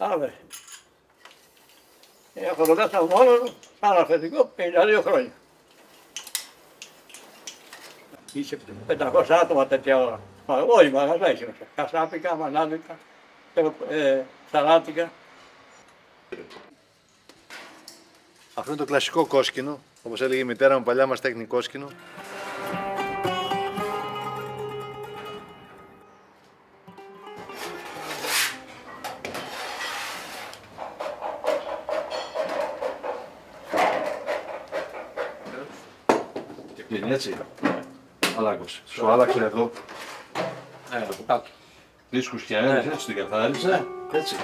Πάμε. Έχω μέσα μόνο σαν αφεντικό 52 χρόνια. Είχε 500 άτομα τέτοια ώρα. Όχι μαγαζά είχε μέσα. Κασάπικα, μανάδικα, σαλάτικα. Αυτό είναι το κλασικό κόσκινο. Όπως έλεγε η μητέρα μου παλιά, μας τέχνη κόσκινο. Είναι έτσι. Αλλάκωσε. Σου άλλαξε εδώ. Από κάτω. Δίσκους και αέρες, έτσι την καθάρισε. Έτσι.